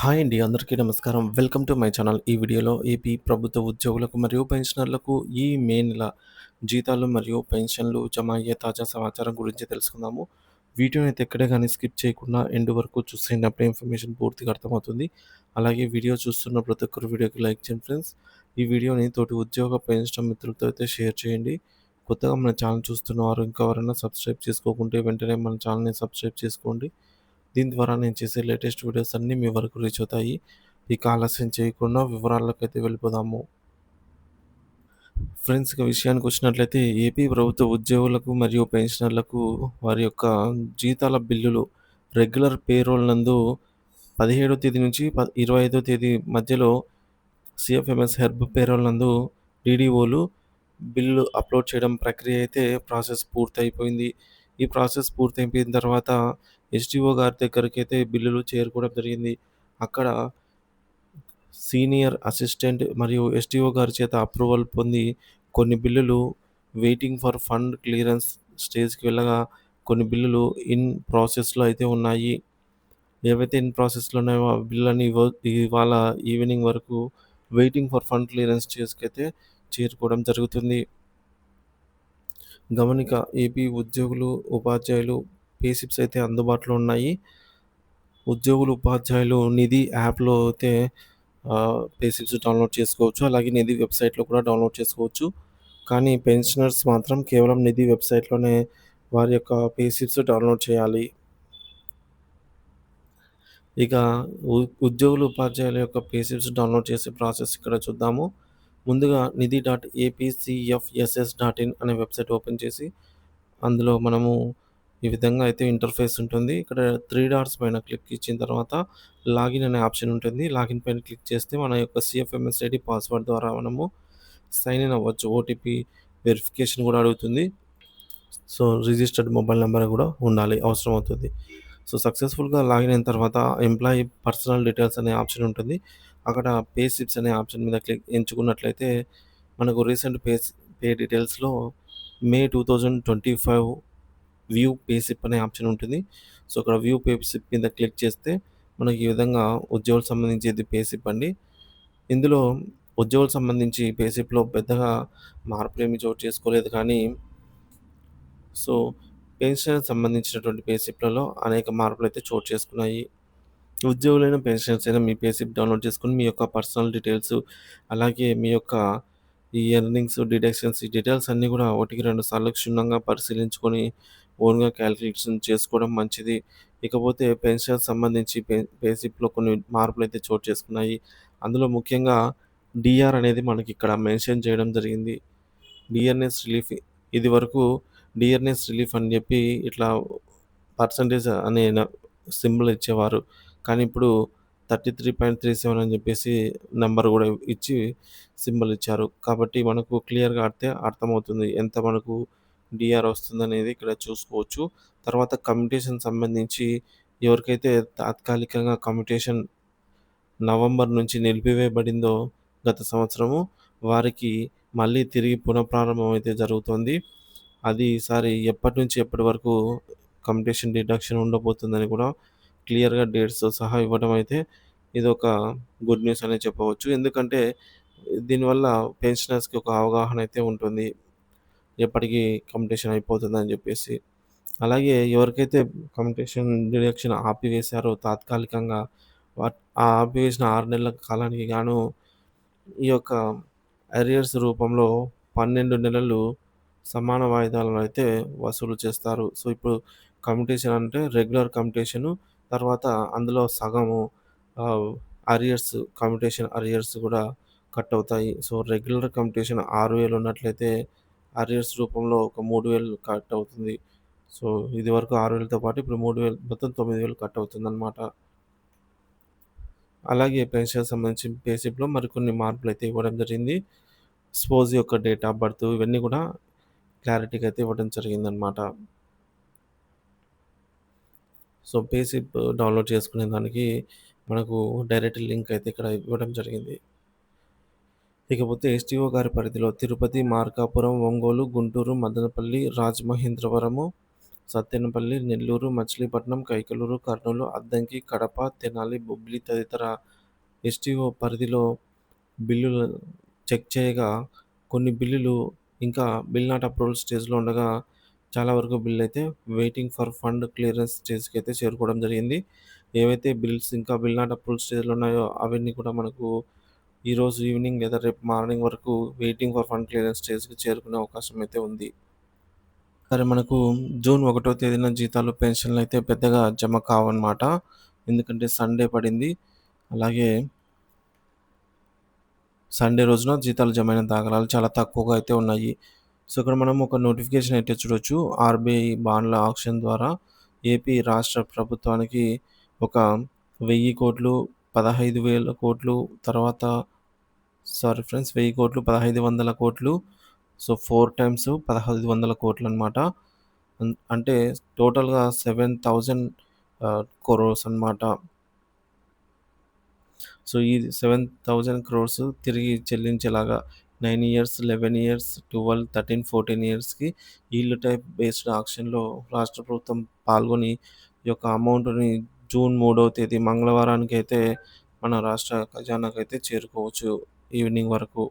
Hi అండి. అందరికీ నమస్కారం. Welcome to my channel. ఈ వీడియోలో ఏపీ ప్రభుత్వ ఉద్యోగులకు మరియు పెన్షనర్లకు ఈ మే నెల జీతాలు మరియు పెన్షన్లు జమ అయ్యే తాజా సమాచారం గురించి తెలుసుకుందాము. వీడియోని అయితే ఎక్కడే గాని స్కిప్ చేయకుండా ఎండ్ వరకు చూసేయండి. అప్పుడే ఇన్ఫర్మేషన్ పూర్తిగా అర్థమవుతుంది. అలాగే వీడియో చూస్తున్న ప్రతి ఒక్కరు వీడియోకి లైక్ చేయండి ఫ్రెండ్స్. ఈ వీడియోని తోటి ఉద్యోగ పెన్షన్ మిత్రులతో అయితే షేర్ చేయండి. కొత్తగా మన ఛానల్ చూస్తున్నవారు ఇంకా ఎవరైనా సబ్స్క్రైబ్ చేసుకోకుంటే వెంటనే మన ఛానల్‌ని సబ్స్క్రైబ్ చేసుకోండి. దీని ద్వారా నేను చేసే లేటెస్ట్ వీడియోస్ అన్నీ మీ వరకు రీచ్ అవుతాయి. ఇక ఆలస్యం చేయకుండా వివరాల్లోకైతే వెళ్ళిపోదాము. ఫ్రెండ్స్ ఇక విషయానికొచ్చినట్లయితే ఏపీ ప్రభుత్వ ఉద్యోగులకు మరియు పెన్షనర్లకు వారి యొక్క జీతాల బిల్లులు రెగ్యులర్ పేరోల్ నందు 17వ తేదీ నుంచి 25వ తేదీ మధ్యలో సీఎఫ్ఎంఎస్ హెర్బ్ పేరోల్ నందు డీడీఓలు బిల్లు అప్‌లోడ్ చేయడం ప్రక్రియ అయితే ప్రాసెస్ పూర్తయిపోయింది. ఈ ప్రాసెస్ పూర్తయిపోయిన తర్వాత ఎస్‌డీఓ గారి దగ్గరికైతే బిల్లులు చేరుకోవడం జరిగింది. అక్కడ సీనియర్ అసిస్టెంట్ మరియు ఎస్‌డీఓ గారి చేత అప్రూవల్ పొంది కొన్ని బిల్లులు వెయిటింగ్ ఫర్ ఫండ్ క్లియరెన్స్ స్టేజ్‌కి వెళ్ళగా, కొన్ని బిల్లులు ఇన్ ప్రాసెస్‌లో అయితే ఉన్నాయి. ఏవైతే ఇన్ ప్రాసెస్‌లో ఉన్నాయో ఆ బిల్లులన్నీ ఇవాళ ఈవినింగ్ వరకు వెయిటింగ్ ఫర్ ఫండ్ క్లియరెన్స్ స్టేజ్‌కైతే చేరుకోవడం జరుగుతుంది. గమనిక ఏపీ ఉద్యోగులు, ఉపాధ్యాయులు పే స్లిప్స్ అయితే అందుబాటులో ఉన్నాయి. ఉద్యోగులు, ఉపాధ్యాయులు నిధి యాప్‌లో అయితే పే స్లిప్స్ డౌన్‌లోడ్ చేసుకోవచ్చు. అలాగే నిధి వెబ్‌సైట్‌లో కూడా డౌన్‌లోడ్ చేసుకోవచ్చు. కానీ పెన్షనర్స్ మాత్రం కేవలం నిధి వెబ్‌సైట్‌లోనే వారి యొక్క పే స్లిప్స్ డౌన్‌లోడ్ చేయాలి. ఇక ఉ ఉద్యోగులు, ఉపాధ్యాయుల యొక్క పే స్లిప్స్ డౌన్‌లోడ్ చేసే ప్రాసెస్ ఇక్కడ చూద్దాము. ముందుగా నిధి.ఏపీసీఎఫ్ఎస్ఎస్.ఇన్ అనే వెబ్‌సైట్ ఓపెన్ చేసి, అందులో మనము ఈ విధంగా అయితే ఇంటర్ఫేస్ ఉంటుంది. ఇక్కడ 3 డాట్స్ పైన క్లిక్ ఇచ్చిన తర్వాత లాగిన్ అనే ఆప్షన్ ఉంటుంది. లాగిన్ పైన క్లిక్ చేస్తే మన యొక్క సీఎఫ్ఎంఎస్ ఐడీ, పాస్వర్డ్ ద్వారా మనము సైన్ ఇన్ అవ్వచ్చు. ఓటీపీ వెరిఫికేషన్ కూడా అడుగుతుంది. సో, రిజిస్టర్డ్ మొబైల్ నంబర్ కూడా ఉండాలి. అవసరమవుతుంది. సో, సక్సెస్‌ఫుల్‌గా లాగిన్ అయిన తర్వాత ఎంప్లాయీ పర్సనల్ డీటెయిల్స్ అనే ఆప్షన్ ఉంటుంది. అక్కడ పే స్లిప్స్ అనే ఆప్షన్ మీద ఎంచుకున్నట్లయితే మనకు రీసెంట్ పే డీటెయిల్స్‌లో మే 2025 వ్యూ పే స్లిప్ అనే ఆప్షన్ ఉంటుంది. సో, అక్కడ వ్యూ పే స్లిప్ మీద క్లిక్ చేస్తే మనకి ఈ విధంగా ఉద్యోగులకు సంబంధించి ఇది పే స్లిప్ అండి. ఇందులో ఉద్యోగులకు సంబంధించి పే స్లిప్‌లో పెద్దగా మార్పులేమి చోటు చేసుకోలేదు కానీ సో, పెన్షన్‌కి సంబంధించినటువంటి పే స్లిప్‌లలో అనేక మార్పులైతే చోటు చేసుకున్నాయి. ఉద్యోగులైన, పెన్షనర్స్ అయినా మీ పే స్లిప్ డౌన్‌లోడ్ చేసుకొని మీ యొక్క పర్సనల్ డీటెయిల్స్, అలాగే మీ యొక్క ఈ ఎర్నింగ్స్, డిడక్షన్స్ ఈ డీటెయిల్స్ అన్నీ కూడా ఒకటికి 2 సార్లు క్షుణ్ణంగా పరిశీలించుకొని ఓన్‌గా క్యాలిక్యులేషన్ చేసుకోవడం మంచిది. ఇకపోతే పెన్షన్‌కి సంబంధించి పే స్లిప్‌లో కొన్ని మార్పులైతే చోటు చేసుకున్నాయి. అందులో ముఖ్యంగా డీఆర్ అనేది మనకిక్కడ మెన్షన్ చేయడం జరిగింది. డిఆర్‌ఎస్ రిలీఫ్ ఇదివరకు డిఆర్‌ఎస్ రిలీఫ్ అని జెప్పి ఇట్లా పర్సెంటేజ్ అనే సింబల్ ఇచ్చేవారు. కానీ ఇప్పుడు 33.37 అని జెప్పేసి నంబర్ గూడా ఇచ్చి సింబల్ ఇచ్చారు. కాబట్టి మనకు క్లియర్‌గా అర్థమవుతుంది. ఎంత మనకు డీఆర్ వస్తుందనేది ఇక్కడ చూసుకోవచ్చు. తర్వాత కమ్యుటేషన్ సంబంధించి ఎవరికైతే తాత్కాలికంగా కమ్యుటేషన్ నవంబర్ నుంచి నిలిపివేయబడిందో గత సంవత్సరము, వారికి మళ్ళీ తిరిగి పునఃప్రారంభం అయితే జరుగుతోంది. అది ఈసారి ఎప్పటి నుంచి ఎప్పటి వరకు కమ్యుటేషన్ డిడక్షన్ ఉండబోతుందని కూడా క్లియర్‌గా డేట్స్‌తో సహా ఇవ్వడం అయితే ఇదొక గుడ్ న్యూస్ అనే చెప్పవచ్చు. ఎందుకంటే దీనివల్ల పెన్షనర్స్‌కి ఒక అవగాహన అయితే ఉంటుంది. ఎప్పటికి కమ్యుటేషన్ అయిపోతుందని జెప్పేసి. అలాగే ఎవరికైతే కమ్యుటేషన్ డిడక్షన్ ఆపివేశారో తాత్కాలికంగా ఆ ఆపివేసిన 6 నెలల కాలానికి గాను ఈ యొక్క అరియర్స్ రూపంలో 12 నెలలు సమాన వాయిదాలను అయితే వసూలు చేస్తారు. సో, ఇప్పుడు కమ్యుటేషన్ అంటే రెగ్యులర్ కమ్యుటేషను, తర్వాత అందులో సగము ఆహ్, కమ్యుటేషన్ అరియర్స్ కూడా కట్ అవుతాయి. సో, రెగ్యులర్ కమ్యుటేషన్ 6,000 ఉన్నట్లయితే అరియర్స్ రూపంలో ఒక 3,000 కట్ అవుతుంది. సో, ఇదివరకు 6,000తో పాటు ఇప్పుడు 3,000 మొత్తం 9,000 కట్ అవుతుందనమాట. అలాగే పెన్షన్‌కి సంబంధించి పే స్లిప్‌లో మరికొన్ని మార్పులైతే ఇవ్వడం జరిగింది. స్పోజ్ యొక్క డేట్ ఆఫ్ బర్త్ ఇవన్నీ కూడా క్లారిటీగా అయితే ఇవ్వడం జరిగిందనమాట. సో, పే స్లిప్ డౌన్‌లోడ్ చేసుకునే దానికి మనకు డైరెక్ట్ లింక్ అయితే ఇక్కడ ఇవ్వడం జరిగింది. ఇకపోతే ఎస్‌టీఓ గారి పరిధిలో తిరుపతి, మార్కాపురం, ఒంగోలు, గుంటూరు, మదనపల్లి, రాజమహేంద్రవరము, సత్తెనపల్లి, నెల్లూరు, మచిలీపట్నం, కైకలూరు, కర్నూలు, అద్దంకి, కడప, తెనాలి, బొబ్బిలి తదితర ఎస్టీఓ పరిధిలో బిల్లులు చెక్ చేయగా కొన్ని బిల్లులు ఇంకా బిల్ నాట్ అప్రూవల్ స్టేజ్‌లో ఉండగా చాలా వరకు బిల్లయితే వెయిటింగ్ ఫర్ ఫండ్ క్లియరెన్స్ స్టేజ్‌కైతే చేరుకోవడం జరిగింది. ఏవైతే బిల్స్ ఇంకా బిల్ నాట్ అప్రూవల్ స్టేజ్‌లో ఉన్నాయో అవన్నీ కూడా మనకు ఈరోజు ఈవినింగ్ లేదా రేపు మార్నింగ్ వరకు వెయిటింగ్ ఫర్ ఫండ్ క్లియరెన్స్ స్టేజ్‌కి చేరుకునే అవకాశం అయితే ఉంది. సరే మనకు జూన్ 1 తేదీన జీతాలు, పెన్షన్‌లయితే పెద్దగా జమ కావన్నమాట. ఎందుకంటే సండే పడింది. అలాగే సండే రోజున జీతాలు జమైన దాఖలాలు చాలా తక్కువగా అయితే ఉన్నాయి. సో, ఇక్కడ మనం ఒక నోటిఫికేషన్ అయితే చూడొచ్చు. ఆర్‌బీఐ బాండ్ల ఆక్షన్ ద్వారా ఏపీ రాష్ట్ర ప్రభుత్వానికి ఒక 1000,00,00,000, 15,000,00,00,000 తర్వాత సారీ ఫ్రెండ్స్ 1000,00,00,000, 1,500,00,00,000 సో, 4 టైమ్స్ 1,500,00,00,000 అన్నమాట. అంటే టోటల్‌గా 7,000 క్రోర్స్ అన్నమాట. సో, ఈ 7,000 క్రోర్స్ తిరిగి చెల్లించేలాగా 9 ఇయర్స్, 11 ఇయర్స్, 12, 13, 14 ఇయర్స్‌కి ఈల్డ్ టైప్ బేస్డ్ ఆక్షన్‌లో రాష్ట్ర ప్రభుత్వం పాల్గొని ఈ యొక్క అమౌంట్‌ని జూన్ 3వ తేదీ మంగళవారానికైతే మన రాష్ట్ర ఖజానాకైతే చేరుకోవచ్చు ఈవినింగ్ వరకు.